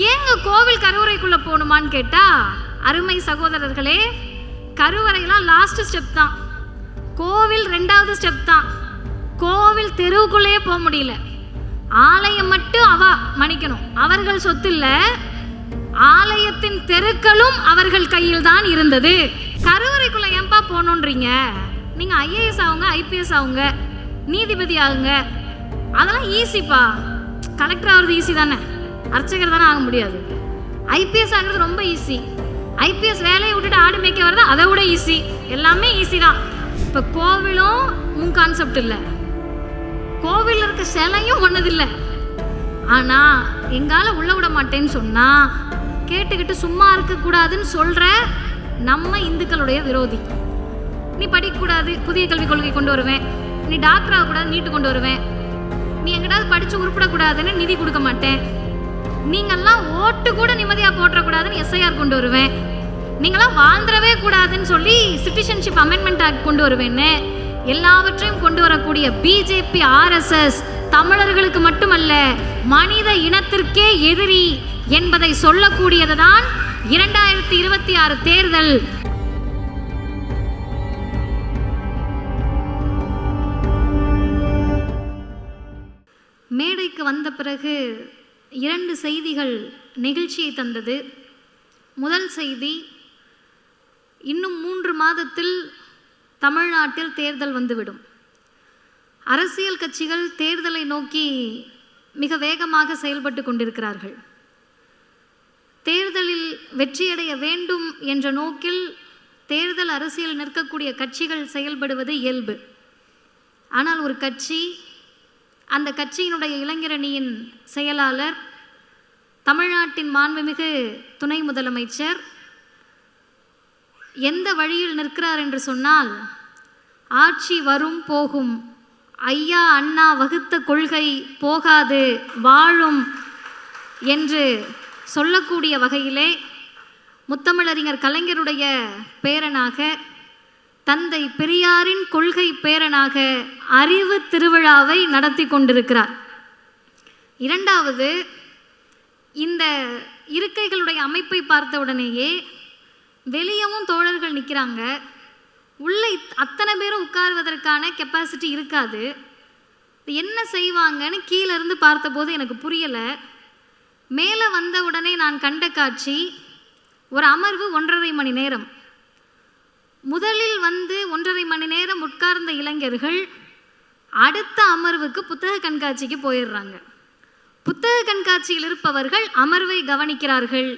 ஏங்க கோவில் கருவறைக்குள்ள போகணுமான்னு கேட்டா, அருமை சகோதரர்களே, கருவறையெல்லாம் லாஸ்ட் ஸ்டெப் தான், கோவில் 2வது ஸ்டெப் தான். கோவில் தெருவுக்குள்ளேயே போக முடியல, ஆலயம் மட்டும் மன்னிக்கணும், அவர்கள் சொத்து இல்ல, ஆலயத்தின் தெருக்களும் அவர்கள் கையில் தான் இருந்தது. கருவறைக்குள்ள ஏன்பா போகணுன்றீங்க? நீங்க IAS ஆகுங்க, IPS ஆகுங்க, நீதிபதி ஆகுங்க, அதெல்லாம் ஈஸிப்பா. கலெக்டர் ஆகிறது ஈஸி தானே, அர்ச்சகர் தானே ஆக முடியாது. IPS ஆகிறது ரொம்ப ஈஸி. IPS வேலையை விட்டுட்டு ஆடு மேய்க்க வரது அதை விட ஈஸி. எல்லாமே ஈஸி தான். இப்போ கோவிலும் உன் கான்செப்ட் இல்லை, கோவில் இருக்க சிலையும் ஒன்னதில்லை. ஆனால் எங்கால உள்ள விட மாட்டேன்னு சொன்னா கேட்டுக்கிட்டு சும்மா இருக்கக்கூடாதுன்னு சொல்ற நம்ம இந்துக்களுடைய விரோதி. நீ படிக்கக்கூடாது, புதிய கல்விக் கொள்கை கொண்டு வருவேன். நீ டாக்டர் ஆகக்கூடாது, நீட்டு கொண்டு வருவேன். நீ எங்கிட்டாவது படிச்சு உருப்படக்கூடாதுன்னு நிதி கொடுக்க மாட்டேன். நீங்கள்லாம் ஓட்டு கூட நிம்மதியாக போட்டக்கூடாதுன்னு SIR கொண்டு வருவேன். நீங்களாம் வாழ்ந்துடவே கூடாதுன்னு சொல்லி சிட்டிசன்ஷிப் அமெண்ட்மெண்ட் ஆக்ட் கொண்டு வருவேன்னு எல்லாவற்றையும் கொண்டு வரக்கூடிய BJP RSS தமிழர்களுக்கு மட்டுமல்ல மனித இனத்திற்கே எதிரி என்பதை சொல்லக்கூடியதுதான் 2026 தேர்தல். மேடைக்கு வந்த பிறகு 2 செய்திகள் நெகிழ்ச்சியை தந்தது. முதல் செய்தி, இன்னும் 3 மாதத்தில் தமிழ்நாட்டில் தேர்தல் வந்துவிடும். அரசியல் கட்சிகள் தேர்தலை நோக்கி மிக வேகமாக செயல்பட்டு கொண்டிருக்கிறார்கள். தேர்தலில் வெற்றியடைய வேண்டும் என்ற நோக்கில் தேர்தல் அரசியல் நிற்கக்கூடிய கட்சிகள் செயல்படுவது இயல்பு. ஆனால் ஒரு கட்சி, அந்த கட்சியினுடைய இளைஞரணியின் செயலாளர், தமிழ்நாட்டின் மாண்புமிகு துணை முதலமைச்சர் எந்த வழியில் நிற்கிறார் என்று சொன்னால், ஆட்சி வரும் போகும், ஐயா அண்ணா வகுத்த கொள்கை போகாது வாழும் என்று சொல்லக்கூடிய வகையிலே முத்தமிழறிஞர் கலைஞருடைய பேரனாக, தந்தை பெரியாரின் கொள்கை பேரனாக அறிவு திருவிழாவை நடத்தி கொண்டிருக்கிறார். இரண்டாவது, இந்த இருக்கைகளுடைய அமைப்பை பார்த்தவுடனேயே வெளியவும் தோழர்கள் நிற்கிறாங்க, உள்ளே அத்தனை பேரும் உட்காருவதற்கான கெப்பாசிட்டி இருக்காது. என்ன செய்வாங்கன்னு கீழே இருந்து பார்த்தபோது எனக்கு புரியலை. மேலே வந்த உடனே நான் கண்ட காட்சி, ஒரு அமர்வு 1.5 மணி நேரம். முதலில் வந்து 1.5 மணி நேரம் உட்கார்ந்த இளைஞர்கள் அடுத்த அமர்வுக்கு புத்தக கண்காட்சிக்கு போயிடுறாங்க. புத்தக கண்காட்சியில் இருப்பவர்கள் அமர்வை கவனிக்கிறார்கள்.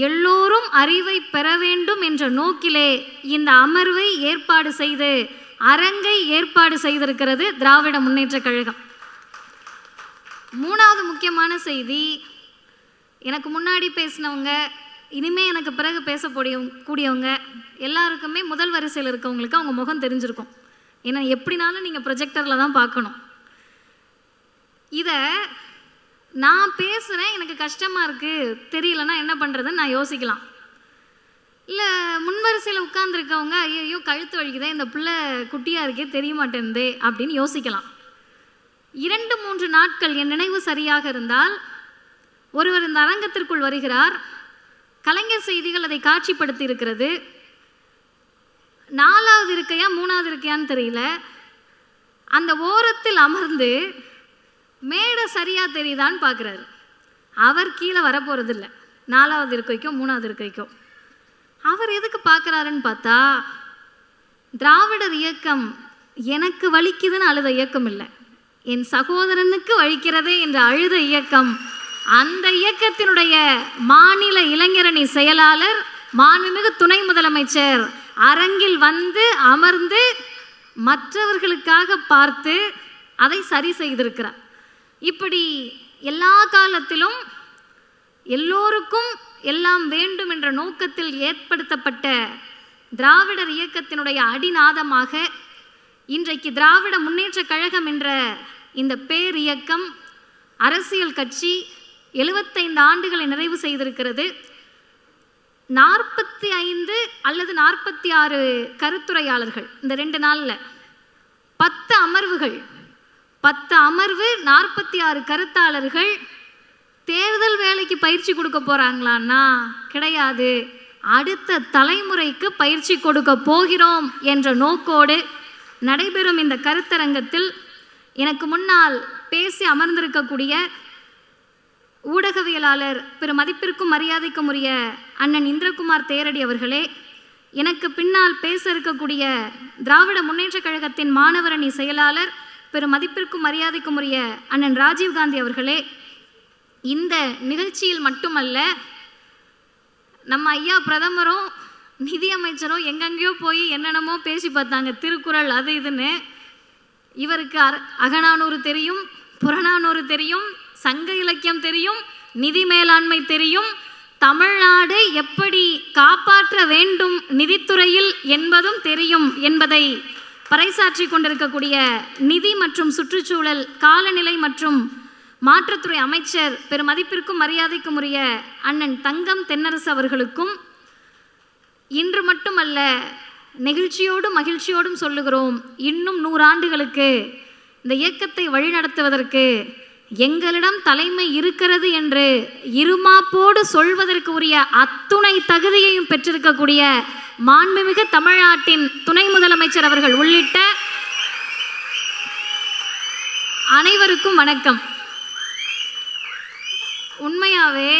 எல்லோரும் அறிவை பெற வேண்டும் என்ற நோக்கிலே இந்த அமர்வை ஏற்பாடு செய்து அரங்கை ஏற்பாடு செய்திருக்கிறது திராவிட முன்னேற்ற கழகம். 3வது முக்கியமான செய்தி, எனக்கு முன்னாடி பேசினவங்க, இனிமே எனக்கு பிறகு பேசக்கூடியவங்க எல்லாருக்குமே முதல் வரிசையில் இருக்கவங்களுக்கு அவங்க முகம் தெரிஞ்சிருக்கும். ஏன்னா எப்படினாலும் நீங்கள் ப்ரொஜெக்டரில் தான் பார்க்கணும். இதை நான் பேசுகிறேன், எனக்கு கஷ்டமாக இருக்குது, தெரியலன்னா என்ன பண்ணுறதுன்னு நான் யோசிக்கலாம். இல்லை முன்வரிசையில் உட்கார்ந்துருக்கவங்க, ஐயோ கழுத்து வலிக்குதே, இந்த பிள்ளை குட்டியாக இருக்கே, தெரிய மாட்டேன்தே அப்படின்னு யோசிக்கலாம். 2-3 நாட்கள் என் நினைவு சரியாக இருந்தால் ஒருவர் இந்த அரங்கத்திற்குள் வருகிறார். கலைஞர் செய்திகள் அதை காட்சிப்படுத்தி இருக்கிறது. 4வது இருக்கையா 3வது இருக்கையான்னு தெரியல, அந்த ஓரத்தில் அமர்ந்து மேடை சரியா தெரியுதான்னு பார்க்குறாரு. அவர் கீழே வரப்போகிறதில்ல, 4வது இருக்கைக்கோ 3வது இருக்கைக்கோ. அவர் எதுக்கு பார்க்குறாருன்னு பார்த்தா, திராவிடர் இயக்கம் எனக்கு வலிக்குதுன்னு அழுத இயக்கம் இல்லை, என் சகோதரனுக்கு வலிக்கிறதே என்ற அழுத இயக்கம். அந்த இயக்கத்தினுடைய மாநில இளைஞரணி செயலாளர் மாண்புமிகு துணை முதலமைச்சர் அரங்கில் வந்து அமர்ந்து மற்றவர்களுக்காக பார்த்து அதை சரி செய்திருக்கிறார். இப்படி எல்லா காலத்திலும் எல்லோருக்கும் எல்லாம் வேண்டும் என்ற நோக்கத்தில் ஏற்படுத்தப்பட்ட திராவிடர் இயக்கத்தினுடைய அடிநாதமாக இன்றைக்கு திராவிட முன்னேற்ற கழகம் என்ற இந்த பேர் இயக்கம், அரசியல் கட்சி 75 ஆண்டுகளை நிறைவு செய்திருக்கிறது. 45 அல்லது 46 கருத்துரையாளர்கள் இந்த 2 நாளில், 10 அமர்வுகள், 10 அமர்வு, 46 கருத்தாளர்கள், தேர்தல் வேலைக்கு பயிற்சி கொடுக்க போகிறாங்களான்னா கிடையாது. அடுத்த தலைமுறைக்கு பயிற்சி கொடுக்க போகிறோம் என்ற நோக்கோடு நடைபெறும் இந்த கருத்தரங்கத்தில் எனக்கு முன்னால் பேசி அமர்ந்திருக்கக்கூடிய ஊடகவியலாளர் பெரும் மதிப்பிற்கும் மரியாதைக்கும் உரிய அண்ணன் இந்திரகுமார் தேரடி அவர்களே, எனக்கு பின்னால் பேச இருக்கக்கூடிய திராவிட முன்னேற்றக் கழகத்தின் மாணவரணி செயலாளர் பெரும் மதிப்பிற்கும் மரியாதைக்கும் உரிய அண்ணன் ராஜீவ்காந்தி அவர்களே, இந்த நிகழ்ச்சியில் மட்டுமல்ல, நம்ம ஐயா பிரதமரும் நிதியமைச்சரும் எங்கெங்கேயோ போய் என்னென்னமோ பேசி பார்த்தாங்க, திருக்குறள் அது இதுன்னு. இவருக்கு அகநானூறு தெரியும், புறநானூறு தெரியும், சங்க இலக்கியம் தெரியும், நிதி மேலாண்மை தெரியும், தமிழ்நாடு எப்படி காப்பாற்ற வேண்டும் நிதித்துறையில் என்பதும் தெரியும் என்பதை பறைசாற்றி கொண்டிருக்கக்கூடிய நிதி மற்றும் சுற்றுச்சூழல் காலநிலை மற்றும் மாற்றுத்துறை அமைச்சர் பெரும் மதிப்பிற்கும் மரியாதைக்கும் உரிய அண்ணன் தங்கம் தென்னரசு அவர்களுக்கும் இன்று மட்டுமல்ல நெகிழ்ச்சியோடும் மகிழ்ச்சியோடும் சொல்லுகிறோம், இன்னும் 100 ஆண்டுகளுக்கு இந்த இயக்கத்தை வழிநடத்துவதற்கு எங்களிடம் தலைமை இருக்கிறது என்று இருமாப்போடு சொல்வதற்கு உரிய அத்துணை தகுதியையும் பெற்றிருக்கக்கூடிய மாண்புமிகு தமிழ்நாட்டின் துணை முதலமைச்சர் அவர்கள் உள்ளிட்ட அனைவருக்கும் வணக்கம். உண்மையாகவே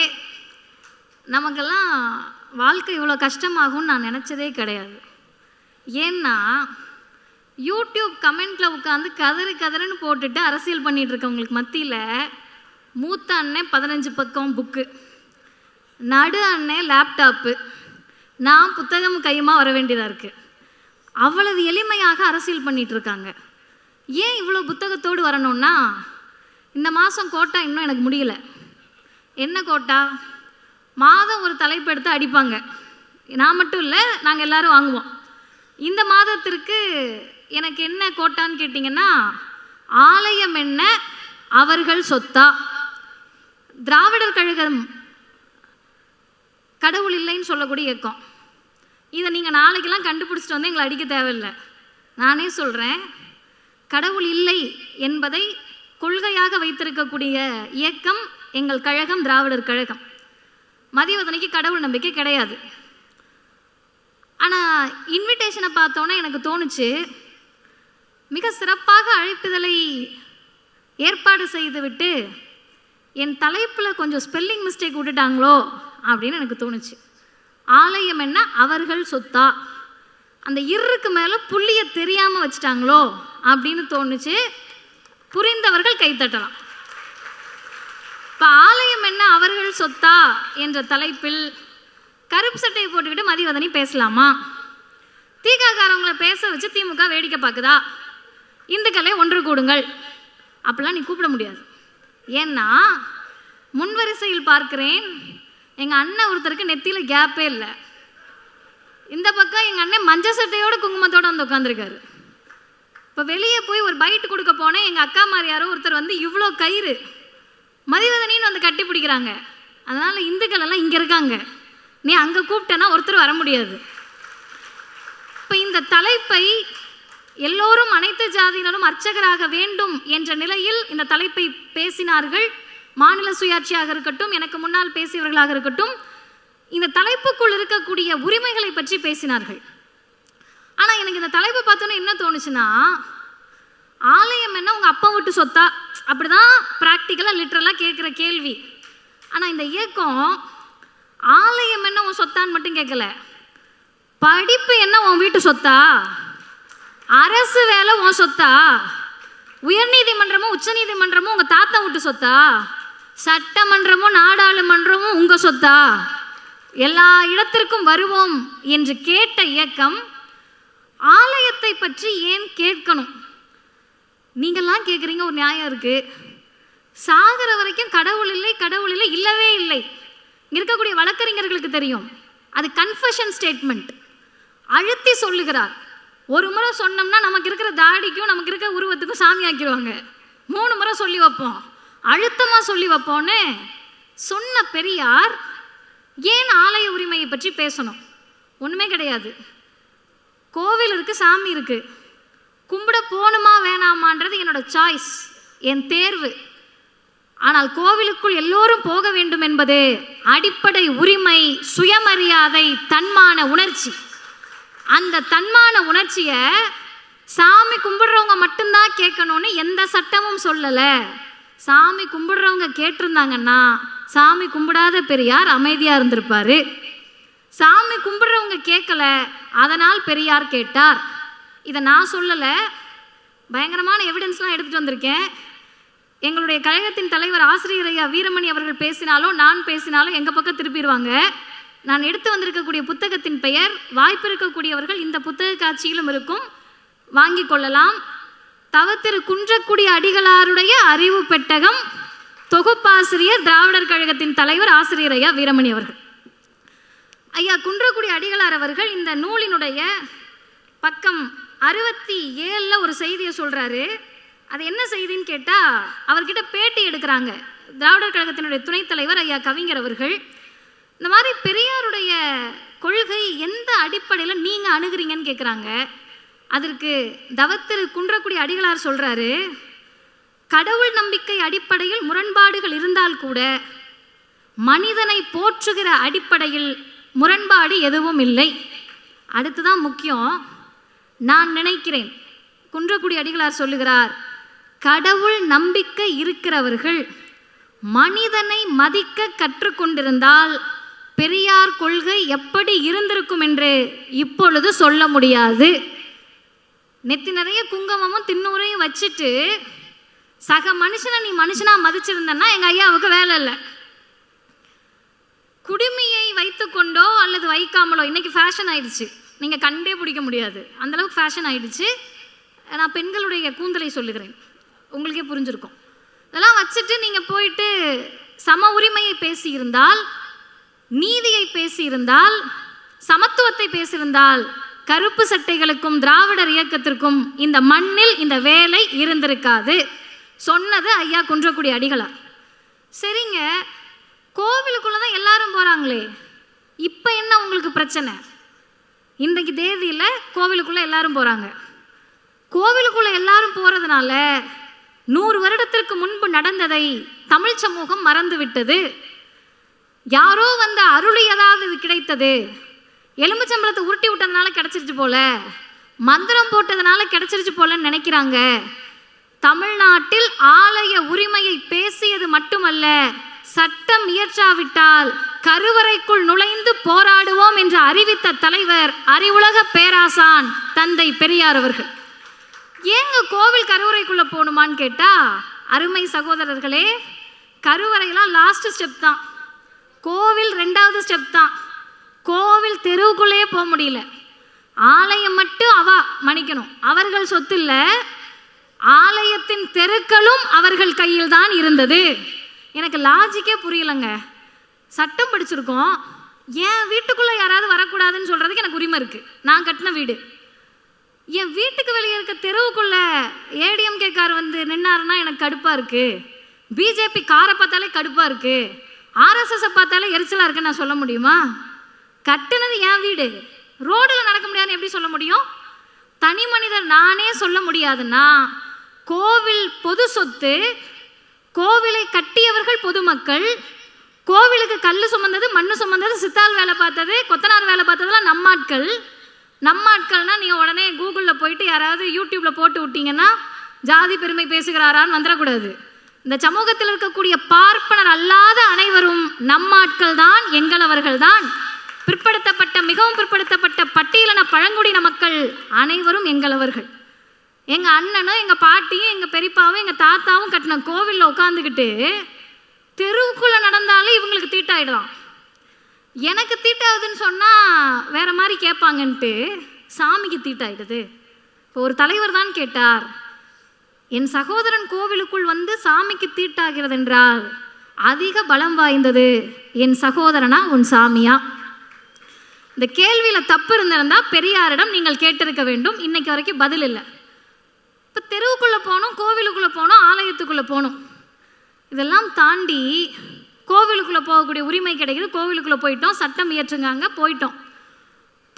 நமக்கெல்லாம் வாழ்க்கை இவ்வளோ கஷ்டமாகும்னு நான் நினச்சதே கிடையாது. ஏன்னா யூடியூப் கமெண்ட்டில் உட்காந்து கதறுன்னு போட்டுட்டு அரசியல் பண்ணிகிட்டு இருக்கவங்களுக்கு மத்தியில் மூத்த அண்ணன் 15 பக்கம் புக்கு, நடு அண்ணன் லேப்டாப்பு, நான் புத்தகம் கையுமா வர வேண்டியதாக இருக்குது. அவ்வளவு எளிமையாக அரசியல் பண்ணிகிட்டு இருக்காங்க. ஏன் இவ்வளோ புத்தகத்தோடு வரணும்னா, இந்த மாதம் கோட்டா இன்னும் எனக்கு முடியல. என்ன கோட்டா? மாதம் ஒரு தலைப்பு எடுத்து அடிப்பாங்க. நான் மட்டும் இல்லை, நாங்கள் எல்லோரும் வாங்குவோம். இந்த மாதத்திற்கு எனக்கு என்ன கோட்டான்னு கேட்டிங்கன்னா, ஆலயம் என்ன அவர்கள் சொத்தா? திராவிடர் கழகம் கடவுள் இல்லைன்னு சொல்லக்கூடிய இயக்கம். இதை நீங்கள் நாளைக்கெல்லாம் கண்டுபிடிச்சிட்டு வந்து எங்களை அடிக்க தேவையில்லை. நானே சொல்கிறேன், கடவுள் இல்லை என்பதை கொள்கையாக வைத்திருக்கக்கூடிய இயக்கம் எங்கள் கழகம், திராவிடர் கழகம். மதிவதனைக்கு கடவுள் நம்பிக்கை கிடையாது. ஆனால் இன்விடேஷனை பார்த்தோன்னே எனக்கு தோணுச்சு, மிக சிறப்பாக அழைப்புதலை ஏற்பாடு செய்துவிட்டு என் தலைப்பில் கொஞ்சம் ஸ்பெல்லிங் மிஸ்டேக் விட்டுட்டாங்களோ அப்படின்னு எனக்கு தோணுச்சு. ஆலயம் என்ன அவர்கள் சொத்தா, அந்த இருக்கு மேலே புள்ளியை தெரியாமல் வச்சுட்டாங்களோ அப்படின்னு தோணுச்சு. புரிந்தவர்கள் கைத்தட்டலாம். இப்போ ஆலயம் என்ன அவர்கள் சொத்தா என்ற தலைப்பில் கருப்பு சட்டையை போட்டுக்கிட்டு மதிவதனி பேசலாமா? திகாரவங்களை பேச வச்சு திமுக வேடிக்கை பார்க்குதா? இந்துக்களே ஒன்று கூடுங்கள் அப்படிலாம் நீ கூப்பிட முடியாது. ஏன்னா முன்வரிசையில் பார்க்கிறேன், எங்கள் அண்ணன் ஒருத்தருக்கு நெத்தியில் கேப்பே இல்லை. இந்த பக்கம் எங்கள் அண்ணன் மஞ்சள் சட்டையோடு குங்குமத்தோடு வந்து உட்காந்துருக்காரு. இப்போ வெளியே போய் ஒரு பைட்டு கொடுக்க போனேன், எங்கள் அக்கா மாதிரி யாரோ ஒருத்தர் வந்து இவ்வளோ கயிறு மதிவதனின்னு வந்து கட்டி பிடிக்கிறாங்க. அதனால் இந்துக்கள் எல்லாம் இங்கே இருக்காங்க, நீ அங்கே கூப்பிட்டேன்னா ஒருத்தர் வர முடியாது. இப்போ இந்த தலைப்பை எல்லோரும் அனைத்து ஜாதியினரும் அர்ச்சகராக வேண்டும் என்ற நிலையில் இந்த தலைப்பை பேசினார்கள். மாநில சுயாட்சியாக இருக்கட்டும், எனக்கு முன்னால் பேசியவர்களாக இருக்கட்டும், இந்த தலைப்புக்குள் இருக்கக்கூடிய உரிமைகளை பற்றி பேசினார்கள். ஆனால் எனக்கு இந்த தலைப்பை பார்த்தோன்னே என்ன தோணுச்சுன்னா, ஆலயம் என்ன உங்கள் அப்பா விட்டு சொத்தா? அப்படிதான் ப்ராக்டிக்கலாக லிட்ரலாக கேட்குற கேள்வி. ஆனால் இந்த இயக்கம் ஆலயம் என்ன உன் சொத்தான்னு மட்டும் கேட்கல, படிப்பு என்ன உன் வீட்டு சொத்தா, அரசு வேலை உன் சொத்தா, உயர்நீதிமன்றமும் உச்சநீதிமன்றமும் உங்கள் தாத்தா விட்டு சொத்தா, சட்டமன்றமும் நாடாளுமன்றமும் உங்கள் சொத்தா, எல்லா இடத்திற்கும் வருவோம் என்று கேட்ட இயக்கம் ஆலயத்தை பற்றி ஏன் கேட்கணும்? நீங்கள்லாம் கேட்குறீங்க, ஒரு நியாயம் இருக்குது. சாகிற வரைக்கும் கடவுள் இல்லை கடவுள் இல்லை இல்லவே இல்லை. இங்கே இருக்கக்கூடிய வழக்கறிஞர்களுக்கு தெரியும், அது கன்ஃபெஷன் ஸ்டேட்மெண்ட். அழுத்தி சொல்லுகிறார். ஒரு முறை சொன்னோம்னா நமக்கு இருக்கிற தாடிக்கும் நமக்கு இருக்கிற உருவத்துக்கும் சாமி ஆக்கிடுவாங்க. 3 முறை சொல்லி வைப்போம், அழுத்தமாக சொல்லி வைப்போன்னு சொன்ன பெரியார் ஏன் ஆலய உரிமையை பற்றி பேசணும்? ஒன்றுமே கிடையாது. கோவில் இருக்குது, சாமி இருக்குது, கும்பிட போகணுமா வேணாமான்றது என்னோட சாய்ஸ், என் தேர்வு. ஆனால் கோவிலுக்குள் எல்லோரும் போக வேண்டும் என்பது அடிப்படை உரிமை, சுயமரியாதை, தன்மான உணர்ச்சி. அந்த தன்மான உணர்ச்சியை சாமி கும்பிடுறவங்க மட்டும்தான் கேட்கணும்னு எந்த சட்டமும் சொல்லலை. சாமி கும்பிடுறவங்க கேட்டிருந்தாங்கன்னா சாமி கும்பிடாத பெரியார் அமைதியாக இருந்திருப்பார். சாமி கும்பிடுறவங்க கேட்கல, அதனால் பெரியார் கேட்டார். இதை நான் சொல்லலை, பயங்கரமான எவிடன்ஸ்லாம் எடுத்துகிட்டு வந்திருக்கேன். எங்களுடைய கழகத்தின் தலைவர் ஆசிரியர் ஐயா வீரமணி அவர்கள் பேசினாலும் நான் பேசினாலும் எங்கள் பக்கம் திருப்பிடுவாங்க. நான் எடுத்து வந்திருக்கக்கூடிய புத்தகத்தின் பெயர், வாய்ப்பு இருக்கக்கூடியவர்கள் இந்த புத்தக காட்சியிலும் இருக்கும், வாங்கி கொள்ளலாம். தவத்திரு குன்றக்குடி அடிகளாருடைய அறிவு பெட்டகம், தொகுப்பாசிரியர் திராவிடர் கழகத்தின் தலைவர் ஆசிரியர் ஐயா வீரமணி அவர்கள். ஐயா குன்றக்குடி அடிகளார் அவர்கள் இந்த நூலினுடைய பக்கம் 67 ஒரு செய்தியை சொல்கிறாரு. அது என்ன செய்தின்னு கேட்டால், அவர்கிட்ட பேட்டி எடுக்கிறாங்க திராவிடர் கழகத்தினுடைய துணைத் தலைவர் ஐயா கவிஞர் அவர்கள். இந்த மாதிரி பெரியாருடைய கொள்கை எந்த அடிப்படையில் நீங்கள் அணுகிறீங்கன்னு கேட்குறாங்க. அதற்கு தவத்திரு குன்றக்குடி அடிகளார் சொல்கிறாரு, கடவுள் நம்பிக்கை அடிப்படையில் முரண்பாடுகள் இருந்தால் கூட மனிதனை போற்றுகிற அடிப்படையில் முரண்பாடு எதுவும் இல்லை. அடுத்துதான் முக்கியம். நான் நினைக்கிறேன், குன்றக்குடி அடிகளார் சொல்லுகிறார், கடவுள் நம்பிக்கை இருக்கிறவர்கள் மனிதனை மதிக்க கற்றுக்கொண்டிருந்தால் பெரியார் கொள்கை எப்படி இருந்திருக்கும் என்று இப்பொழுது சொல்ல முடியாது. நெத்தி நிறைய குங்குமமும் தின்னூரையும் வச்சுட்டு சக மனுஷனை நீ மனுஷனா மதிச்சிருந்தன்னா எங்கள் ஐயாவுக்கு வேலை இல்லை. குடுமியை வைத்துக்கொண்டோ அல்லது வைக்காமலோ, இன்னைக்கு ஃபேஷன் ஆயிடுச்சு, நீங்கள் கண்டே பிடிக்க முடியாது, அந்தளவுக்கு ஃபேஷன் ஆயிடுச்சு. நான் பெண்களுடைய கூந்தலை சொல்லுகிறேன், உங்களுக்கே புரிஞ்சிருக்கும். இதெல்லாம் வச்சுட்டு நீங்கள் போயிட்டு சம உரிமையை பேசியிருந்தால், நீதியை பேசியிருந்தால், சமத்துவத்தை பேசியிருந்தால் கருப்பு சட்டைகளுக்கும் திராவிடர் இயக்கத்திற்கும் இந்த மண்ணில் இந்த வேலை இருந்திருக்காது. சொன்னது ஐயா குன்றக்குடி அடிகளார். சரிங்க, கோவிலுக்குள்ளே தான் எல்லாரும் போகிறாங்களே, இப்போ என்ன உங்களுக்கு பிரச்சனை? இன்றைக்கு தேதியில் கோவிலுக்குள்ளே எல்லாரும் போகிறாங்க. கோவிலுக்குள்ளே எல்லாரும் போகிறதுனால 100 வருடத்திற்கு முன்பு நடந்ததை தமிழ் சமூகம் மறந்து விட்டது. யாரோ வந்த அருளியதாவது கிடைத்தது, எலும்புச்சம்பளத்தை உருட்டி விட்டதுனால கிடச்சிருச்சு போல, மந்திரம் போட்டதுனால கிடச்சிருச்சு போலன்னு நினைக்கிறாங்க. தமிழ்நாட்டில் ஆலய உரிமையை பேசியது மட்டுமல்ல, சட்டம் இயற்றாவிட்டால் கருவறைக்குள் நுழைந்து போராடுவோம் என்று அறிவித்த தலைவர் அறிவுலக பேராசான் தந்தை பெரியார் அவர்கள். ஏங்க கோவில் கருவறைக்குள்ளே போகணுமான்னு கேட்டால், அருமை சகோதரர்களே, கருவறையெல்லாம் லாஸ்ட் ஸ்டெப் தான், கோவில் 2வது ஸ்டெப் தான். கோவில் தெருவுக்குள்ளே போக முடியல, ஆலயம் மட்டும் மன்னிக்கணும், அவர்கள் சொத்து இல்லை, ஆலயத்தின் தெருக்களும் அவர்கள் கையில் தான் இருந்தது. எனக்கு லாஜிக்கே புரியலைங்க. சட்டம் படிச்சிருக்கோம், என் வீட்டுக்குள்ளே யாராவது வரக்கூடாதுன்னு சொல்கிறதுக்கு எனக்கு உரிமை இருக்குது. நான் கட்டின வீடு, என் வீட்டுக்கு வெளியே இருக்க தெருவுக்குள்ளே ஏடிஎம்கே கார் வந்து நின்னாருன்னா எனக்கு கடுப்பாக இருக்குது, பிஜேபி காரை பார்த்தாலே கடுப்பாக இருக்குது, ஆர்எஸ்எஸை பார்த்தாலே எரிச்சலாக இருக்குன்னு நான் சொல்ல முடியுமா? கட்டுனது என் வீடு, ரோடில் நடக்க முடியாதுன்னு எப்படி சொல்ல முடியும்? தனி மனிதர் நானே சொல்ல முடியாதுன்னா, கோவில் பொது சொத்து, கோவிலை கட்டியவர்கள் பொதுமக்கள், கோவிலுக்கு கல் சுமந்தது, மண் சுமந்தது, சித்தால் வேலை பார்த்தது, கொத்தனார் வேலை பார்த்ததெல்லாம் நம்மாட்கள். நம்மாட்கள்னால் நீங்கள் உடனே கூகுளில் போயிட்டு யாராவது யூடியூப்பில் போட்டு விட்டீங்கன்னா ஜாதி பெருமை பேசுகிறாரான்னு வந்துடக்கூடாது. இந்த சமூகத்தில் இருக்கக்கூடிய பார்ப்பனர் அல்லாத அனைவரும் நம்மாட்கள் தான், எங்களவர்கள் தான். பிற்படுத்தப்பட்ட, மிகவும் பிற்படுத்தப்பட்ட பட்டியலின பழங்குடியின மக்கள் அனைவரும் எங்களவர்கள். எங்கள் அண்ணனும் எங்கள் பாட்டியும் எங்கள் பெரியப்பாவும் எங்கள் தாத்தாவும் கட்டின கோவிலில் உட்காந்துக்கிட்டு தெருவுக்குள்ளே நடந்தாலும் இவங்களுக்கு தீட்டாயிடலாம். எனக்கு தீட்டாகுதுன்னு சொன்னால் வேற மாதிரி கேட்பாங்கன்ட்டு சாமிக்கு தீட்டாயிடுது. இப்போ ஒரு தலைவர் தான் கேட்டார், என் சகோதரன் கோவிலுக்குள் வந்து சாமிக்கு தீட்டாகிறது என்றால் அதிக பலம் வாய்ந்தது என் சகோதரனா உன் சாமியா? இந்த கேள்வியில் தப்பு இருந்திருந்தால் பெரியாரிடம் நீங்கள் கேட்டிருக்க வேண்டும். இன்னைக்கு வரைக்கும் பதில் இல்லை. இப்போ தெருவுக்குள்ளே போகணும், கோவிலுக்குள்ளே போகணும், ஆலயத்துக்குள்ளே போகணும், இதெல்லாம் தாண்டி கோவிலுக்குள்ளே போகக்கூடிய உரிமை கிடைக்குது. கோவிலுக்குள்ளே போயிட்டோம், சட்டம் இயற்றுங்காங்க,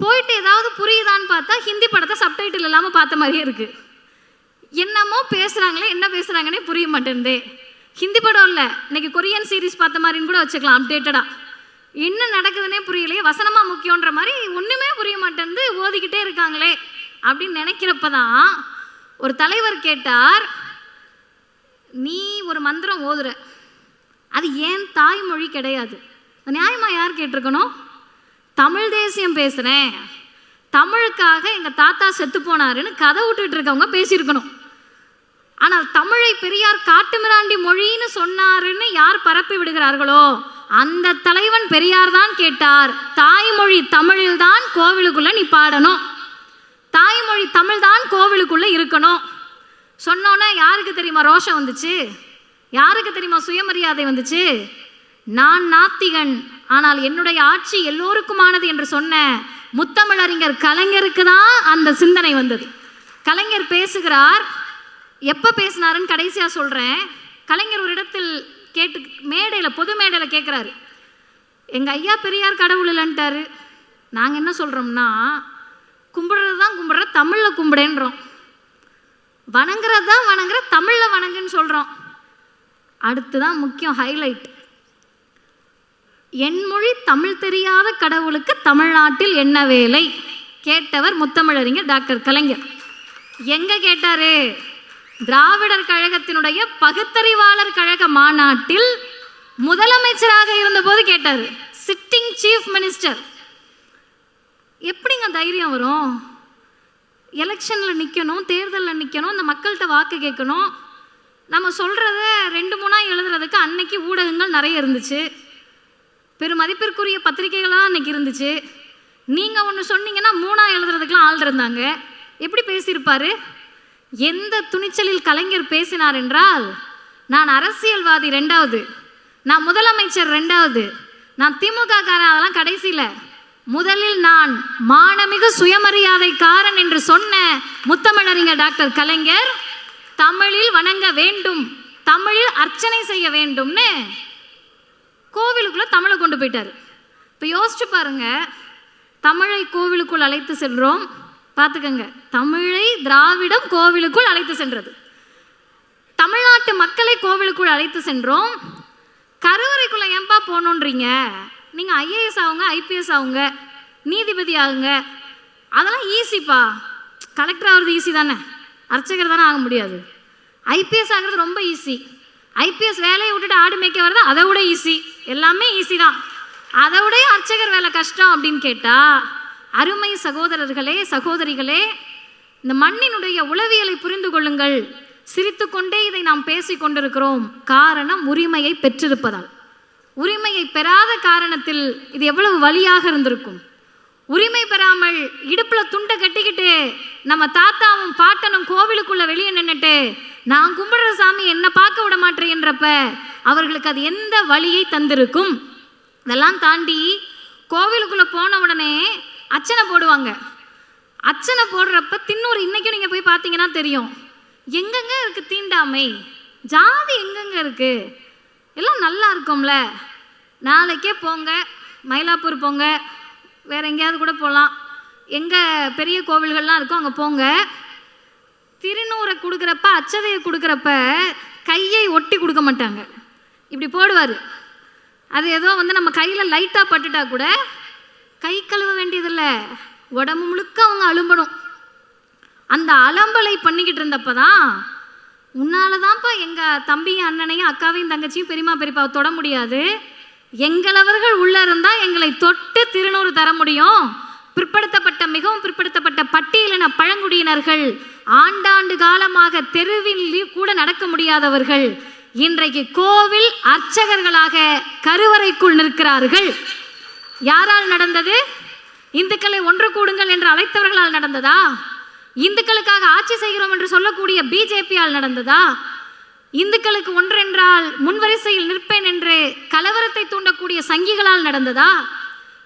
போயிட்டு ஏதாவது புரியுதான்னு பார்த்தா ஹிந்தி படத்தை சப்டைட்டில் இல்லாமல் பார்த்த மாதிரியே இருக்குது. என்னமோ பேசுகிறாங்களே, என்ன பேசுகிறாங்கன்னே புரிய மாட்டேங்குதே. ஹிந்தி படம் இல்லை, இன்னைக்கு கொரியன் சீரீஸ் பார்த்த மாதிரின்னு கூட வச்சுக்கலாம். அப்டேட்டடாக என்ன நடக்குதுன்னே புரியலையே, வசனமாக முக்கியன்ற மாதிரி ஒன்றுமே புரிய மாட்டேன்னு ஓதிக்கிட்டே இருக்காங்களே அப்படின்னு நினைக்கிறப்ப தான் ஒரு தலைவர் கேட்டார், நீ ஒரு மந்திரம் ஓதுற, அது ஏன் தாய்மொழி கிடையாது, நியாயமாக யார் கேட்டிருக்கணும்? தமிழ் தேசியம் பேசுகிறேன், தமிழுக்காக எங்கள் தாத்தா செத்து போனாருன்னு கதை விட்டுட்டு இருக்கவங்க பேசியிருக்கணும். ஆனால் தமிழை பெரியார் காட்டுமிராண்டி மொழின்னு சொன்னாருன்னு யார் பரப்பி விடுகிறார்களோ அந்த தலைவன் பெரியார் தான் கேட்டார், தாய்மொழி தமிழில் தான் கோவிலுக்குள்ள நீ பாடணும், தாய்மொழி தமிழ் தான் கோவிலுக்குள்ள இருக்கணும். சொன்னோன்னே யாருக்கு தெரியுமா ரோஷம் வந்துச்சு? யாருக்கு தெரியுமா சுயமரியாதை வந்துச்சு? நான் நாத்திகன், ஆனால் என்னுடைய ஆட்சி எல்லோருக்குமானது என்று சொன்ன முத்தமிழறிஞர் கலைஞருக்கு தான் அந்த சிந்தனை வந்தது. கலைஞர் பேசுகிறார், எப்போ பேசினாருன்னு கடைசியாக சொல்கிறேன். கலைஞர் ஒரு இடத்தில் கேட்டு மேடையில், பொது மேடையில் கேட்குறாரு, எங்கள் ஐயா பெரியார் கடவுள் இல்லைன்ட்டாரு, நாங்கள் என்ன சொல்கிறோம்னா கும்பிடுறது தான் கும்பிடுற, தமிழில் கும்பிடேன்றோம், வணங்குறது தான் வணங்குற, தமிழில் வணங்குன்னு சொல்கிறோம். அடுத்து தான் முக்கியம் ஹைலைட், என் மொழி தமிழ் தெரியாத கடவுளுக்கு தமிழ்நாட்டில் என்ன வேலை கேட்டவர் முத்தமிழறிஞர் டாக்டர் கலைஞர். எங்கே கேட்டார்? திராவிடர் கழகத்தினுடைய பகுத்தறிவாளர் கழக மாநாட்டில் முதலமைச்சராக இருந்தபோது கேட்டார், சிட்டிங் சீஃப் மினிஸ்டர். எப்படிங்க தைரியம் வரும்? எலெக்ஷனில் நிற்கணும், தேர்தலில் நிற்கணும், இந்த மக்கள்கிட்ட வாக்கு கேட்கணும். நம்ம சொல்கிறத 2-3 எழுதுறதுக்கு அன்னைக்கு ஊடகங்கள் நிறைய இருந்துச்சு, பெருமதிப்பிற்குரிய பத்திரிகைகளாக அன்னைக்கு இருந்துச்சு. நீங்கள் ஒன்று சொன்னீங்கன்னா 3 எழுதுறதுக்கெலாம் ஆள் இருந்தாங்க. எப்படி பேசியிருப்பார்? எந்த துணிச்சலில் கலைஞர் பேசினார் என்றால், நான் அரசியல்வாதி 2வது, நான் முதலமைச்சர் 2வது, நான் திமுக காரன் அதெல்லாம் கடைசியில், முதலில் நான் மானமிகு சுயமரியாதைக்காரன் என்று சொன்ன முத்தமிழறிஞர் டாக்டர் கலைஞர் தமிழில் வணங்க வேண்டும், தமிழில் அர்ச்சனை செய்ய வேண்டும்னு கோவிலுக்குள்ளே தமிழை கொண்டு போயிட்டார். இப்போ யோசிச்சு பாருங்க, தமிழை கோவிலுக்குள் அழைத்து செல்கிறோம், பார்த்துக்கங்க, தமிழை திராவிடம் கோவிலுக்குள் அழைத்து சென்றது, தமிழ்நாட்டு மக்களை கோவிலுக்குள் அழைத்து சென்றோம். கருவறைக்குள்ளே ஏன்பா போகணுன்றீங்க? நீங்கள் ஐஏஎஸ் ஆகுங்க, ஐபிஎஸ் ஆகுங்க, நீதிபதி ஆகுங்க, அதெல்லாம் ஈஸிப்பா. கலெக்டர் ஆகிறது ஈஸி தானே, அர்ச்சகர் தானே ஆக முடியாது. ஐபிஎஸ் ஆகிறது ரொம்ப ஈஸி, ஐபிஎஸ் வேலையை விட்டுட்டு ஆடு மேய்க்க வர்றது அதை விட ஈஸி, எல்லாமே ஈஸி தான், அதை விட அர்ச்சகர் வேலை கஷ்டம் அப்படின்னு கேட்டால், அருமை சகோதரர்களே சகோதரிகளே, இந்த மண்ணினுடைய உளவியலை புரிந்து கொள்ளுங்கள். சிரித்து கொண்டே இதை நாம் பேசி கொண்டிருக்கிறோம், காரணம் உரிமையை பெற்றிருப்பதால். உரிமையை பெறாத காரணத்தில் இது எவ்வளவு வலியாக இருந்திருக்கும். உரிமை பெறாமல் இடுப்பில் துண்டை கட்டிக்கிட்டு நம்ம தாத்தாவும் பாட்டனும் கோவிலுக்குள்ளே வெளியே நின்றுட்டு நான் கும்பிடுற சாமி என்னை பார்க்க விட மாட்டேன்றப்ப அவர்களுக்கு அது எந்த வழியை தந்திருக்கும். இதெல்லாம் தாண்டி கோவிலுக்குள்ளே போன உடனே அர்ச்சனை போடுவாங்க. அர்ச்சனை போடுறப்ப தின்னூர் இன்றைக்கும் நீங்கள் போய் பார்த்தீங்கன்னா தெரியும், எங்கெங்க இருக்குது தீண்டாமை, ஜாதி எங்கெங்க இருக்குது, எல்லாம் நல்லா இருக்கும்ல. நாளைக்கே போங்க, மயிலாப்பூர் போங்க, வேறு எங்கேயாவது கூட போகலாம், எங்கே பெரிய கோவில்கள்லாம் இருக்கும் அங்கே போங்க. திருநூறை கொடுக்குறப்ப, அச்சதையை கொடுக்குறப்ப கையை ஒட்டி கொடுக்க மாட்டாங்க, இப்படி போடுவார். அது ஏதோ நம்ம கையில் லைட்டாக பட்டுட்டா கூட கை கழுவ வேண்டியதில்லை, உடம்பு முழுக்க அவங்க அலும்பணும். அந்த அலம்பலை பண்ணிக்கிட்டு இருந்தப்போ தான், உன்னால தான்ப்பா எங்கள் தம்பியும் அண்ணனையும் அக்காவையும் தங்கச்சியும் பெரியமா பெரியப்பாவை தொட முடியாது, எங்களவர்கள் உள்ளே இருந்தால் எங்களை தொட்டு திருநூறு தர முடியும். பிற்படுத்தப்பட்ட, மிகவும் பிற்படுத்தப்பட்ட பட்டியலின பழங்குடியினர்கள், ஆண்டாண்டு காலமாக தெருவில் கூட நடக்க முடியாதவர்கள், இன்றைக்கு கோவில் அர்ச்சகர்களாக கருவறைக்குள் நிற்கிறார்கள். யாரால் நடந்தது? இந்துக்களை ஒன்று கூடுங்கள் என்று அழைத்தவர்களால் நடந்ததா? இந்துக்களுக்காக ஆட்சி செய்கிறோம் என்று சொல்லக்கூடிய பிஜேபியால் நடந்ததா? இந்துக்களுக்கு ஒன்றென்றால் முன்வரிசையில் நிற்பேன் என்று கலவரத்தை தூண்டக்கூடிய சங்கிகளால் நடந்ததா?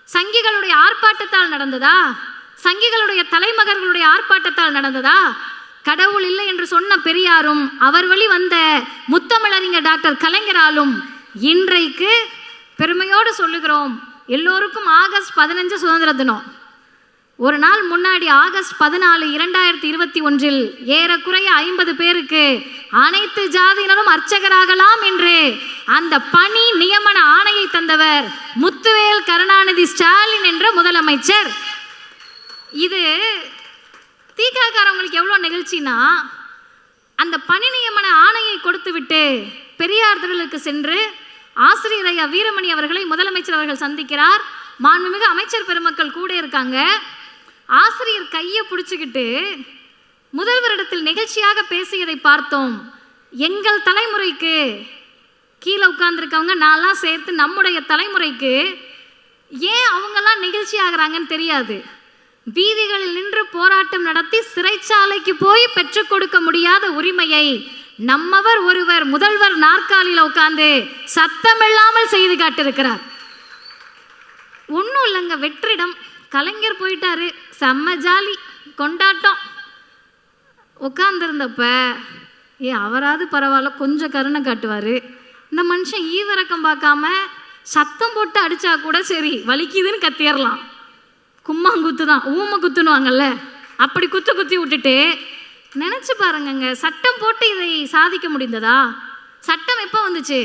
சங்கிகளுடைய ஆர்ப்பாட்டத்தால் நடந்ததா? சங்கிகளுடைய தலைமகர்களுடைய ஆர்ப்பாட்டத்தால் நடந்ததா? கடவுள் இல்லை என்று சொன்ன பெரியாரும் அவர் வழி வந்த முத்தமிழறிஞர் டாக்டர் கலைஞராலும் இன்றைக்கு பெருமையோடு சொல்லுகிறோம், எல்லோருக்கும் ஆகஸ்ட் 15 சுதந்திர தினம். ஒரு நாள் முன்னாடி ஆகஸ்ட் 14, 2021 ஏறக்குறைய 50 பேருக்கு அனைத்து ஜாதியினரும் அர்ச்சகராகலாம் என்று அந்த பணி நியமன ஆணையை தந்தவர் முத்துவேல் கருணாநிதி ஸ்டாலின் என்ற முதலமைச்சர். இது தீகாக்காரவங்களுக்கு எவ்வளோ நிகழ்ச்சினா, அந்த பணி நியமன ஆணையை கொடுத்துவிட்டு பெரியார் திடலுக்கு சென்று ஆசிரியர் ஐயா வீரமணி அவர்களை முதலமைச்சர் அவர்கள் சந்திக்கிறார். மாண்புமிகு அமைச்சர் பெருமக்கள் கூட இருக்காங்க. ஆசிரியர் கையை பிடிச்சிக்கிட்டு முதல்வரிடத்தில் நிகழ்ச்சியாக பேசியதை பார்த்தோம். எங்கள் தலைமுறைக்கு கீழே உட்கார்ந்துருக்கவங்க நான்லாம் சேர்த்து நம்முடைய தலைமுறைக்கு ஏன் அவங்கெல்லாம் நிகழ்ச்சி ஆகிறாங்கன்னு தெரியாது. வீதிகளில் நின்று போராட்டம் நடத்தி சிறைச்சாலைக்கு போய் பெற்றுக் கொடுக்க முடியாத உரிமையை நம்மவர் ஒருவர் முதல்வர் நாற்காலியில் உட்கார்ந்து சத்தமில்லாமல் செய்து காட்டிருக்கிறார். ஒன்றும் இல்லைங்க, வெற்றிடம். கலைஞர் போயிட்டாரு, செம்ம ஜாலி கொண்டாட்டம். உட்கார்ந்துருந்தப்ப அவராது பரவாயில்ல, கொஞ்சம் கருணை காட்டுவார். இந்த மனுஷன் ஈவிரக்கம் பார்க்காம சத்தம் போட்டு அடித்தா கூட சரி வலிக்குதுன்னு கத்திடலாம். கும்மாங்குத்து தான், ஊமை குத்துனுவாங்கல்ல, அப்படி குத்தி விட்டுட்டு நினச்சி பாருங்கங்க, சட்டம் போட்டு இதை சாதிக்க முடிந்ததா? சட்டம் எப்போ வந்துச்சு?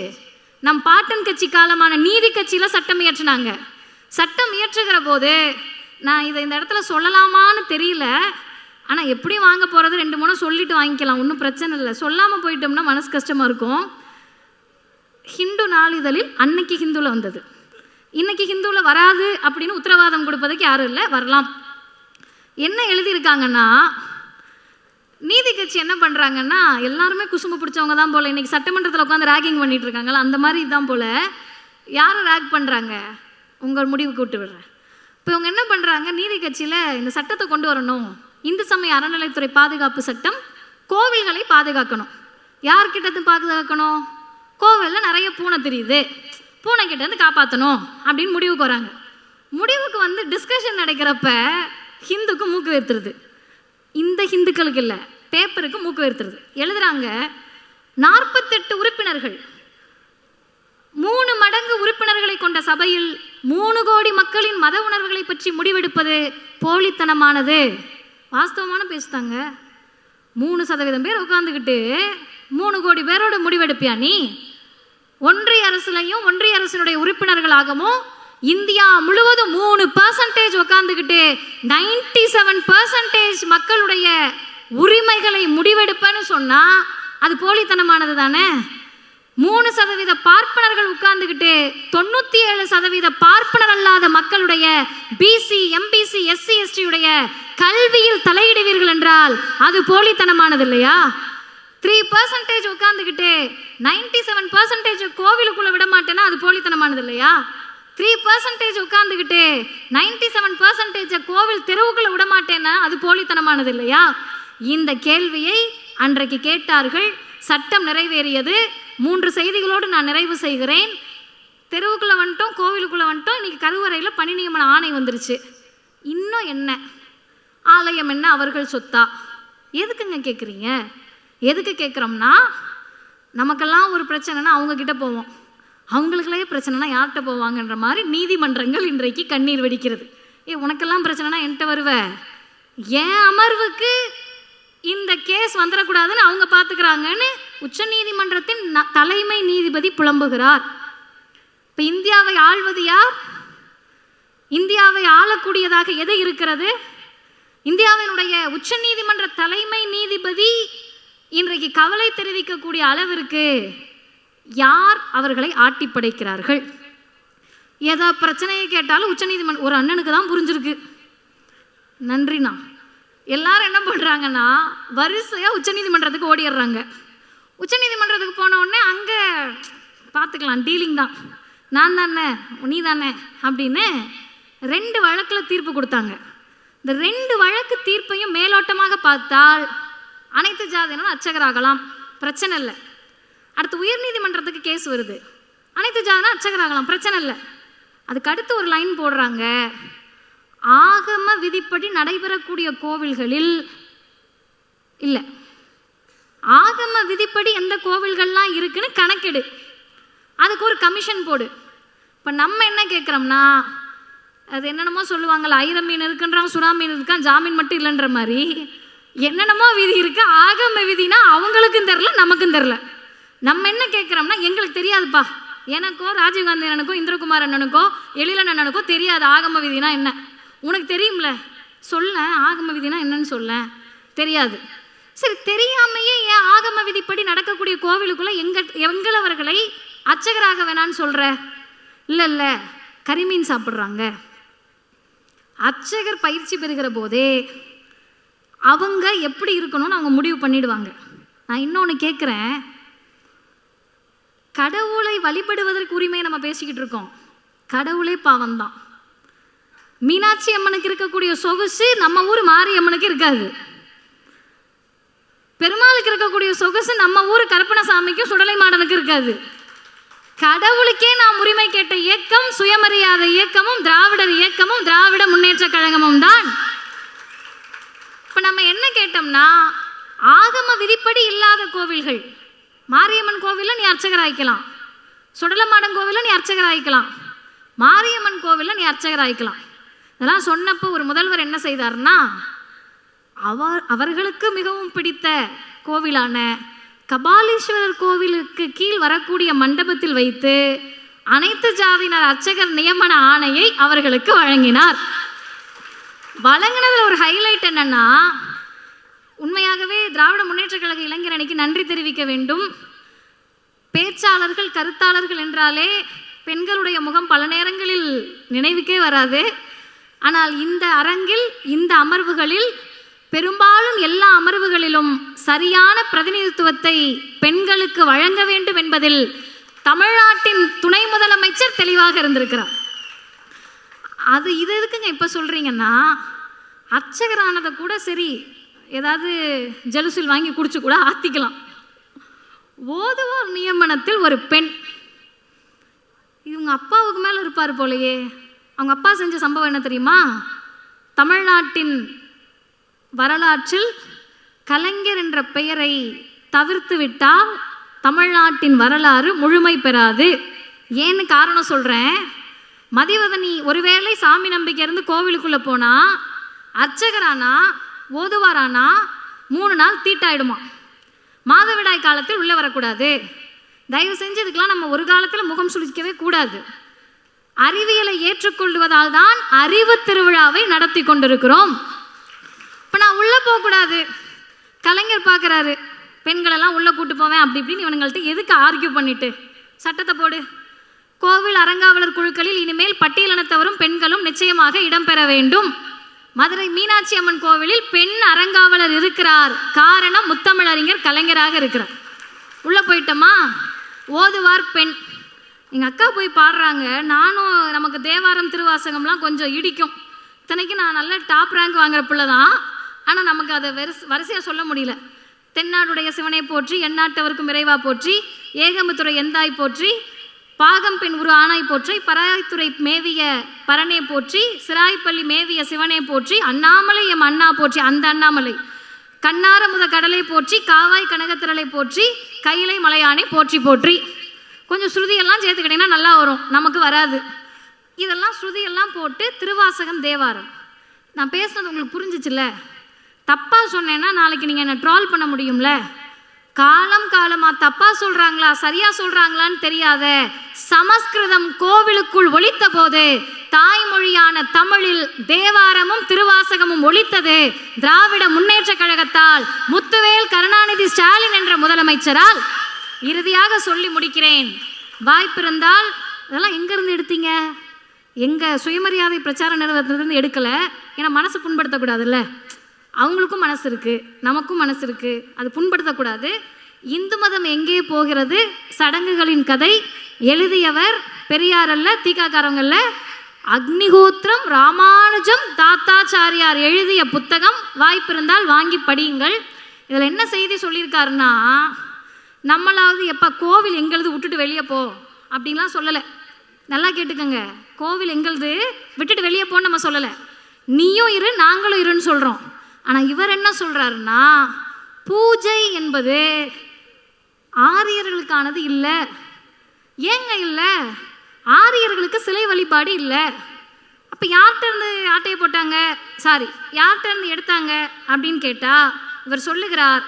நம் பாட்டன் கட்சி காலமான நீதி கட்சியில் சட்டம் இயற்றினாங்க. சட்டம் இயற்றுகிற போது நான் இதை இந்த இடத்துல சொல்லலாமான்னு தெரியல, ஆனால் எப்படி வாங்க போகிறது 2-3 சொல்லிட்டு வாங்கிக்கலாம், ஒன்றும் பிரச்சனை இல்லை. சொல்லாமல் போயிட்டோம்னா மனசு கஷ்டமாக இருக்கும். ஹிந்து நாளிதழில் அன்னைக்கு ஹிந்துவில் வந்தது, இன்னைக்கு ஹிந்துவில் வராது அப்படின்னு உத்தரவாதம் கொடுப்பதுக்கு யாரும் இல்லை, வரலாம். என்ன எழுதியிருக்காங்கன்னா, நீதி கட்சி என்ன பண்ணுறாங்கன்னா, எல்லாருமே குசும்பு பிடிச்சவங்க தான் போல், இன்றைக்கி சட்டமன்றத்தில் உட்காந்து ரேகிங் பண்ணிட்டு இருக்காங்களா, அந்த மாதிரி தான் போல். யாரும் ரேக் பண்ணுறாங்க, உங்கள் முடிவுக்கு விட்டு விடுறேன். இப்போ இவங்க என்ன பண்ணுறாங்க, நீதி கட்சியில் இந்த சட்டத்தை கொண்டு வரணும், இந்து சமய அறநிலைத்துறை பாதுகாப்பு சட்டம், கோவில்களை பாதுகாக்கணும். யார்கிட்ட பாதுகாக்கணும்? கோவிலில் நிறைய பூனை தெரியுது, பூனை கிட்டேருந்து காப்பாற்றணும் அப்படின்னு முடிவுக்கு வராங்க. முடிவுக்கு வந்து டிஸ்கஷன் நடக்கிறப்ப ஹிந்துக்கு மூக்கு வேர்த்துருது. இந்த ஹிந்துக்களுக்கு இல்லை, பேப்பருக்கு மூக்கு வேர்த்துருது. எழுதுறாங்க, 48 உறுப்பினர்கள், 3 மடங்கு உறுப்பினர்களை கொண்ட சபையில் 3 கோடி மக்களின் மத உணர்வுகளை பற்றி முடிவெடுப்பது போலித்தனமானது. வாஸ்தவமான பேசுதாங்க. 3% பேர் உட்காந்துக்கிட்டு 3 கோடி பேரோட முடிவெடுப்பியா நீ? ஒன்றிய அரசுலையும் ஒன்றிய அரசினுடைய உறுப்பினர்களாகவும் இந்தியா முழுவதும் 3% உட்காந்துக்கிட்டு 97% மக்களுடைய உரிமைகளை முடிவெடுப்பேன்னு சொன்னா அது போலித்தனமானது தானே. 3% பார்ப்பனர்கள் உட்கார்ந்துக்கிட்டு 97% பார்ப்பனர் அல்லாத மக்களுடைய பிசி, எம்பிசி, எஸ்சி, எஸ்டியுடைய கல்வியில் தலையிடுவீர்கள் என்றால் அது போலித்தனமானது இல்லையா? 3% உட்கார்ந்துக்கிட்டு 97% கோவிலுக்குள்ள விட மாட்டேன்னா அது போலித்தனமானது இல்லையா? 3% உட்கார்ந்துக்கிட்டு 97% கோவில் தெருவுக்குள்ள விட மாட்டேன்னா அது போலித்தனமானது இல்லையா? இந்த கேள்வியை அன்றைக்கு கேட்டார்கள். சட்டம் நிறைவேறியது. 3 செய்திகளோடு நான் நிறைவு செய்கிறேன். தெருவுக்குள்ளே வந்துட்டோம், கோவிலுக்குள்ளே வந்துட்டோம், இன்றைக்கி கருவறையில் பணி நியமன ஆணை வந்துருச்சு. இன்னும் என்ன? ஆலயம் என்ன அவர்கள் சொத்தா? எதுக்குங்க கேட்குறீங்க? எதுக்கு கேட்குறோம்னா, நமக்கெல்லாம் ஒரு பிரச்சனைனா அவங்கக்கிட்ட போவோம், அவங்களுக்குள்ளே பிரச்சனைனா யார்கிட்ட போவாங்கன்ற மாதிரி நீதிமன்றங்கள் இன்றைக்கு கண்ணீர் வெடிக்கிறது. உனக்கெல்லாம் பிரச்சனைனா என்கிட்ட வருவ, என் அமர்வுக்கு இந்த கேஸ் வந்துடக்கூடாதுன்னு அவங்க பார்த்துக்கிறாங்கன்னு உச்ச நீதிமன்றத்தின் தலைமை நீதிபதி புலம்புகிறார். இப்போ இந்தியாவை ஆள்வது யார்? இந்தியாவை ஆளக்கூடியதாக எது இருக்கிறது? இந்தியாவினுடைய உச்ச நீதிமன்ற தலைமை நீதிபதி இன்றைக்கு கவலை தெரிவிக்கக்கூடிய அளவிற்கு யார் அவர்களை ஆட்டி படைக்கிறார்கள்? ஏதோ பிரச்சனையை கேட்டாலும் உச்ச நீதிமன்றம் ஒரு அண்ணனுக்கு தான் புரிஞ்சிருக்கு, நன்றிண்ணா. எல்லாரும் என்ன பண்ணுறாங்கன்னா வரிசையாக உச்சநீதிமன்றத்துக்கு ஓடிடுறாங்க. உச்சநீதிமன்றத்துக்கு போன உடனே அங்கே பார்த்துக்கலாம், டீலிங் தான், நான் தானே நீ தானே அப்படின்னு 2 வழக்கில் தீர்ப்பு கொடுத்தாங்க. இந்த 2 வழக்கு தீர்ப்பையும் மேலோட்டமாக பார்த்தால் அனைத்து ஜாதியினரும் அர்ச்சகராகலாம், பிரச்சனை இல்லை. அடுத்து உயர்நீதிமன்றத்துக்கு கேஸ் வருது, அனைத்து ஜாதியினரும் அர்ச்சகராகலாம், பிரச்சனை இல்லை. அதுக்கு அடுத்து ஒரு லைன் போடுறாங்க, ஆகம விதிப்படி நடைபெறக்கூடிய கோவில்களில் இல்லை, ஆகம விதிப்படி எந்த கோவில்கள்லாம் இருக்குன்னு கணக்கெடு, அதுக்கு ஒரு கமிஷன் போடு. இப்போ நம்ம என்ன கேட்குறோம்னா, அது என்னென்னமோ சொல்லுவாங்கள்ல, 1000 மீன் இருக்குன்றான், சுறா மீன் இருக்கான், ஜாமீன் மட்டும் இல்லைன்ற மாதிரி என்னென்னமோ விதி இருக்குது. ஆகம விதினா அவங்களுக்கும் தெரில, நமக்கும் தெரில. நம்ம என்ன கேட்குறோம்னா, எங்களுக்கு தெரியாதுப்பா, எனக்கோ ராஜீவ்காந்தி அண்ணனுக்கோ இந்திரகுமார் அண்ணனுக்கோ எழிலன் அண்ணனுக்கோ தெரியாது ஆகம விதினா என்ன. உனக்கு தெரியும்ல, சொல்ல ஆகம விதினா என்னன்னு சொல்ல தெரியாது. சரி, தெரியாமையே ஏன் ஆகம விதிப்படி நடக்கக்கூடிய கோவிலுக்குள்ளே எங்களவர்களை அர்ச்சகராக வேணான்னு சொல்கிற? இல்லை இல்லை, கரிமீன் சாப்பிட்றாங்க. அர்ச்சகர் பயிற்சி பெறுகிற போதே அவங்க எப்படி இருக்கணும்னு அவங்க முடிவு பண்ணிடுவாங்க. நான் இன்னொன்று கேட்குறேன், கடவுளை வழிபடுவதற்கு உரிமையை நம்ம பேசிக்கிட்டு இருக்கோம். கடவுளே பாவம்தான். மீனாட்சி அம்மனுக்கு இருக்கக்கூடிய சொகுசு நம்ம ஊர் மாரியம்மனுக்கு இருக்காது. பெருமாளுக்கு இருக்கக்கூடிய சொகுசு நம்ம ஊர் கருப்பணசாமிக்கும் சுடலை மாடனுக்கு இருக்காது. கடவுளுக்கே நாம் உரிமை கேட்ட இயக்கம் சுயமரியாதை இயக்கமும் திராவிடர் இயக்கமும் திராவிட முன்னேற்ற கழகமும் தான். இப்போ நம்ம என்ன கேட்டோம்னா, ஆகம விதிப்படி இல்லாத கோவில்கள், மாரியம்மன் கோவிலில் நீ அர்ச்சகராய்க்கலாம், சுடலமாடன் கோவிலில் நீ அர்ச்சகராய்க்கலாம், மாரியம்மன் கோவிலில் நீ அர்ச்சகராய்க்கலாம். இதெல்லாம் சொன்னப்போ ஒரு முதல்வர் என்ன செய்தார்னா, அவர்களுக்கு மிகவும் பிடித்த கோவிலான கபாலீஸ்வரர் கோவிலுக்கு கீழ் வரக்கூடிய மண்டபத்தில் வைத்து அனைத்து ஜாதியினர் அர்ச்சகர் நியமன ஆணையை அவர்களுக்கு வழங்கினார். வழங்கினதில் ஒரு ஹைலைட் என்னன்னா, உண்மையாகவே திராவிட முன்னேற்ற கழக இளைஞர் அணிக்கு நன்றி தெரிவிக்க வேண்டும். பேச்சாளர்கள் கருத்தாளர்கள் என்றாலே பெண்களுடைய முகம் பல நேரங்களில் நினைவுக்கே வராது. ஆனால் இந்த அரங்கில் இந்த அமர்வுகளில் பெரும்பாலும் எல்லா அமர்வுகளிலும் சரியான பிரதிநிதித்துவத்தை பெண்களுக்கு வழங்க வேண்டும் என்பதில் தமிழ்நாட்டின் துணை முதலமைச்சர் தெளிவாக இருந்திருக்கிறார். அது இது எதுக்குங்க இப்போ சொல்கிறீங்கன்னா, அர்ச்சகரானதை கூட சரி ஏதாவது ஜலுசில் வாங்கி குடிச்சு கூட ஆத்திக்கலாம். ஓதுவார் நியமனத்தில் ஒரு பெண், இவங்க அப்பாவுக்கு மேலே இருப்பார் போலையே. அவங்க அப்பா செஞ்ச சம்பவம் என்ன தெரியுமா? தமிழ்நாட்டின் வரலாற்றில் கலைஞர் என்ற பெயரை தவிர்த்து விட்டால் தமிழ்நாட்டின் வரலாறு முழுமை பெறாது. ஏன்னு காரணம் சொல்கிறேன். மதிவதனி ஒருவேளை சாமி நம்பிக்கை இருந்து கோவிலுக்குள்ளே போனால் அர்ச்சகரானா ஓதுவாரானா 3 நாள் தீட்டாயிடுமா. மாதவிடாய் காலத்தில் உள்ளே வரக்கூடாது. தயவு செஞ்சு இதுக்கெல்லாம் நம்ம ஒரு காலத்தில் முகம் சுளிக்கவே கூடாது. அறிவியலை ஏற்றுக்கொள்வதால் தான் அறிவு திருவிழாவை நடத்தி கொண்டிருக்கிறோம். இப்போ நான் உள்ளே போகக்கூடாது, கலைஞர் பார்க்குறாரு, பெண்களெல்லாம் உள்ளே கூட்டு போவேன் அப்படி இப்படின்னு இவனுங்கள்ட்ட எதுக்கு ஆர்கியூ பண்ணிட்டு சட்டத்தை போடு. கோவில் அறங்காவலர் குழுக்களில் இனிமேல் பட்டியலினத்தவரும் பெண்களும் நிச்சயமாக இடம்பெற வேண்டும். மதுரை மீனாட்சி அம்மன் கோவிலில் பெண் அறங்காவலர் இருக்கிறார். காரணம், முத்தமிழறிஞர் கலைஞராக இருக்கிறார். உள்ளே போயிட்டோமா, ஓதுவார் பெண். எங்கள் அக்கா போய் பாடுறாங்க. நானும் நமக்கு தேவாரம் திருவாசகம்லாம் கொஞ்சம் இடிக்கும். இத்தனைக்கு நான் நல்ல டாப் ரேங்க் வாங்குற பிள்ளை தான். ஆனால் நமக்கு அதை வரிசையாக சொல்ல முடியல. தென்னாடுடைய சிவனை போற்றி, எந்நாட்டவருக்கும் இறைவா போற்றி, ஏகம்புத்துறை எந்தாய் போற்றி, பாகம் பெண் உரு ஆனாய் போற்றி, பராய்த்துறை மேவிய பரனே போற்றி, சிராய்ப்பள்ளி மேவிய சிவனே போற்றி, அண்ணாமலை எம் அண்ணா போற்றி, அந்த அண்ணாமலை, கண்ணார முத கடலை போற்றி, காவாய் கனகத்திரளை போற்றி, கையிலை மலையானை போற்றி போற்றி. கொஞ்சம் ஸ்ருதியெல்லாம் சேர்த்துக்கிட்டிங்கன்னா நல்லா வரும், நமக்கு வராது. இதெல்லாம் ஸ்ருதியெல்லாம் போட்டு திருவாசகம் தேவாரம். நான் பேசுனது உங்களுக்கு புரிஞ்சிச்சுல்ல? தப்பாக சொன்னேன்னா நாளைக்கு நீங்கள் என்னை ட்ரால் பண்ண முடியும்ல. காலமாக தப்பாக சொல்கிறாங்களா சரியாக சொல்கிறாங்களான்னு தெரியாத சமஸ்கிருதம் கோவிலுக்குள் ஒலித்த போது தாய்மொழியான தமிழில் தேவாரமும் திருவாசகமும் ஒலித்தது திராவிட முன்னேற்ற கழகத்தால், முத்துவேல் கருணாநிதி ஸ்டாலின் என்ற முதலமைச்சரால். இறுதியாக சொல்லி முடிக்கிறேன், வாய்ப்பிருந்தால் இதெல்லாம் எங்கேருந்து எடுத்தீங்க? எங்கள் சுயமரியாதை பிரச்சார நிறுவனத்திலிருந்து எடுக்கலை. ஏன்னா மனசு புண்படுத்தக்கூடாதுல்ல. அவங்களுக்கும் மனசு இருக்குது, நமக்கும் மனசு இருக்குது, அது புண்படுத்தக்கூடாது. இந்து மதம் எங்கே போகிறது, சடங்குகளின் கதை எழுதியவர் பெரியார் அல்ல, தீகாக்காரங்கள்ல, அக்னிஹோத்திரம் ராமானுஜம் தாத்தாச்சாரியார் எழுதிய புத்தகம். வாய்ப்பிருந்தால் வாங்கி படியுங்கள். இதில் என்ன செய்தி சொல்லியிருக்காருன்னா, நம்மளாவது எப்போ கோவில் எங்களது விட்டுட்டு வெளியே போ அப்படின்லாம் சொல்லலை. நல்லா கேட்டுக்கோங்க, கோவில் எங்களது விட்டுட்டு வெளியே போன்னு நம்ம சொல்லலை. நீயும் இரு நாங்களும் இருன்னு சொல்கிறோம். ஆனால் இவர் என்ன சொல்கிறாருன்னா, பூஜை என்பது ஆரியர்களுக்கானது இல்லை. ஏங்க இல்லை? ஆரியர்களுக்கு சிலை வழிபாடு இல்லை. அப்போ யார்கிட்ட இருந்து ஆட்டையை போட்டாங்க, யார்கிட்ட இருந்து எடுத்தாங்க அப்படின்னு கேட்டால் இவர் சொல்லுகிறார்,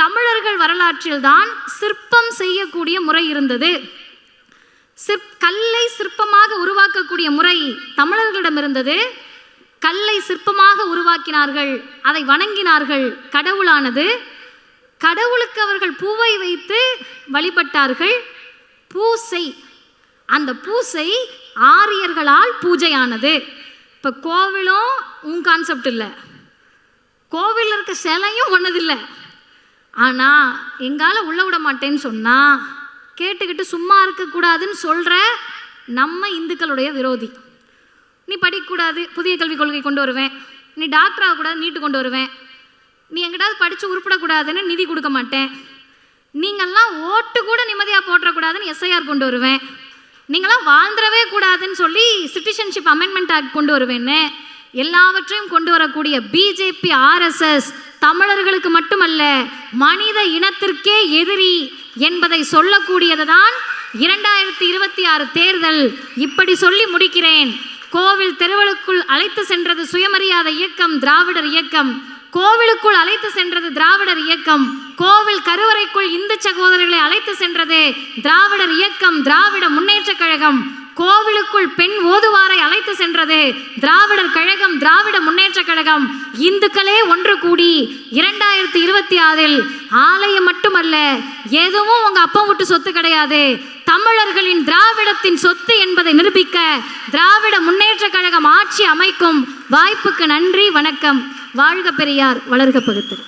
தமிழர்கள் வரலாற்றில் தான் சிற்பம் செய்யக்கூடிய முறை இருந்தது. கல்லை சிற்பமாக உருவாக்கக்கூடிய முறை தமிழர்களிடம் இருந்தது. கல்லை சிற்பமாக உருவாக்கினார்கள், அதை வணங்கினார்கள். கடவுளானது, கடவுளுக்கு அவர்கள் பூவை வைத்து வழிபட்டார்கள். பூசை, அந்த பூசை ஆரியர்களால் பூஜையானது. இப்போ கோவிலும் உன் கான்செப்ட் இல்லை, கோவிலில் இருக்க சிலையும் ஒன்றதில்லை. ஆனால் எங்கால உள்ள விட மாட்டேன்னு சொன்னால் கேட்டுக்கிட்டு சும்மா இருக்கக்கூடாதுன்னு சொல்கிற நம்ம இந்துக்களுடைய விரோதி. நீ படிக்கக்கூடாது, புதிய கல்விக் கொள்கை கொண்டு வருவேன். நீ டாக்டர் ஆகக்கூடாது, நீட்டு கொண்டு வருவேன். நீ எங்கிட்டாவது படித்து உருப்பிடக்கூடாதுன்னு நிதி கொடுக்க மாட்டேன். நீங்கள்லாம் ஓட்டு கூட நிம்மதியாக போட்டக்கூடாதுன்னு எஸ்ஐஆர் கொண்டு வருவேன். நீங்களாம் வாழ்ந்துடவே கூடாதுன்னு சொல்லி சிட்டிசன்ஷிப் அமெண்ட்மெண்ட் ஆக்ட் கொண்டு வருவேன்னு எல்லாவற்றையும் கொண்டு வரக்கூடிய பிஜேபி, ஆர்எஸ்எஸ் தமிழர்களுக்கு மட்டுமல்ல மனித இனத்திற்கே எதிரி என்பதை சொல்லக்கூடியது தான் 2026 தேர்தல். இப்படி சொல்லி முடிக்கிறேன். கோவில் தெருவுக்குள் அழைத்து சென்றது சுயமரியாதை இயக்கம், திராவிடர் இயக்கம். கோவிலுக்குள் அழைத்து சென்றது திராவிடர் இயக்கம். கோவில் கருவறைக்குள் இந்து சகோதரர்களை அழைத்து சென்றது திராவிடர் இயக்கம், திராவிட முன்னேற்ற கழகம். கோவிலுக்குள் பெண் ஓதுவாரை அழைத்து சென்றது திராவிடர் கழகம், திராவிட முன்னேற்ற கழகம். இந்துக்களே ஒன்று கூடி 2026 ஆலயம் மட்டுமல்ல, எதுவும் உங்க அப்பா வீட்டு சொத்து கிடையாது, தமிழர்களின் திராவிடத்தின் சொத்து என்பதை நிரூபிக்க திராவிட முன்னேற்ற கழகம் ஆட்சி அமைக்கும். வாய்ப்புக்கு நன்றி, வணக்கம். வாழ்க பெரியார், வளர்க பகுத்தறிவு.